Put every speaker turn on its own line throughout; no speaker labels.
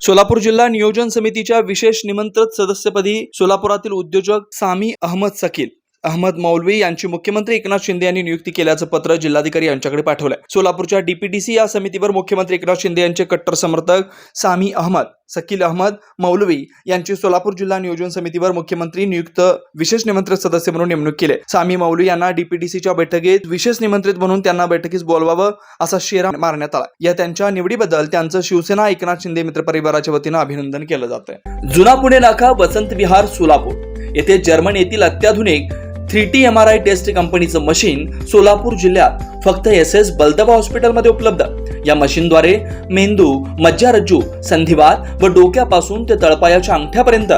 सोलापूर जिल्हा नियोजन समितीच्या विशेष निमंत्रित सदस्यपदी सोलापुरातील उद्योजक सामी अहमद सकील अहमद मौलवी यांची मुख्यमंत्री एकनाथ शिंदे यांनी नियुक्ती केल्याचं पत्र जिल्हाधिकारी यांच्याकडे पाठवलंय। सोलापूरच्या डीपीडीसी या समितीवर मुख्यमंत्री एकनाथ शिंदे यांचे कट्टर समर्थक सामी अहमद सकील अहमद मौलवी यांची सोलापूर जिल्हा नियोजन समितीवर मुख्यमंत्री नियुक्त विशेष निमंत्रित सदस्य म्हणून नेमणूक केली। सामी मौलवी यांना डीपीडीसीच्या बैठकीत विशेष निमंत्रित म्हणून त्यांना बैठकीस बोलवावं असा शेरा मारण्यात आला। या त्यांच्या निवडीबद्दल त्यांचं शिवसेना एकनाथ शिंदे मित्र परिवाराच्या वतीनं अभिनंदन केलं जातंय। जुना पुणे नाका वसंत विहार सोलापूर येथे जर्मन येथील अत्याधुनिक 3T MRI टेस्ट कंपनीचं मशीन सोलापूर जिल्ह्यात फक्त SS बलदवा हॉस्पिटलमध्ये उपलब्ध। या मशीनद्वारे मेंदू, मज्जारज्जू, संधिवात व डोक्यापासून ते तळपायाच्या अंगठ्यापर्यंत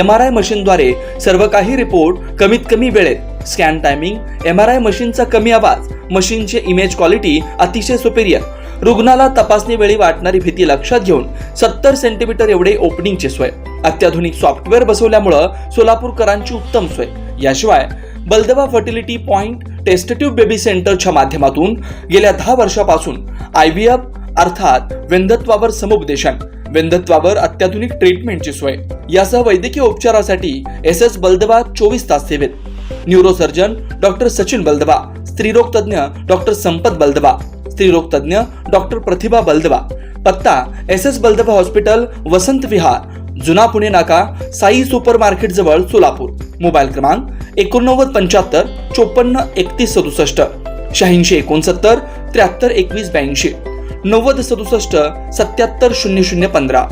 MRI मशीनद्वारे सर्व काही रिपोर्ट कमीत कमी वेळेत, स्कॅन टायमिंग, MRI मशीनचा कमी आवाज, मशीनचे इमेज क्वालिटी अतिशय सुपेरियर, रुग्णाला तपासणी वेळी वाटणारी भीती लक्षात घेऊन 70 सेंटीमीटर एवढे ओपनिंगची सोय, अत्याधुनिक सॉफ्टवेअर बसवल्यामुळे सोलापूरकरांची उत्तम सोय। याशिवाय Baldawa fertility point test tube baby सेंटरच्या माध्यमातून गेल्या 10 वर्षापासून IVF अर्थात वेंधत्वावर समुपदेशन, वेंधत्वावर अत्याधुनिक ट्रीटमेंटची सोय, यासह वैद्यकीय उपचारासाठी SS बलदवा 24 तास सेवेत। न्यूरोसर्जन डॉक्टर सचिन बलदवा, स्त्रीरोग तज्ञ डॉक्टर संपत बलदवा, स्त्रीरोग तज्ञ डॉक्टर प्रतिभा बलदवा। पत्ता SS बलदवा हॉस्पिटल वसंत विहार जुना पुणे नाका साई सुपर मार्केट जवळ सोलापूर। मोबाईल क्रमांक 8975 54 31 67 86 69 73 21 82 90 67 77 00 15।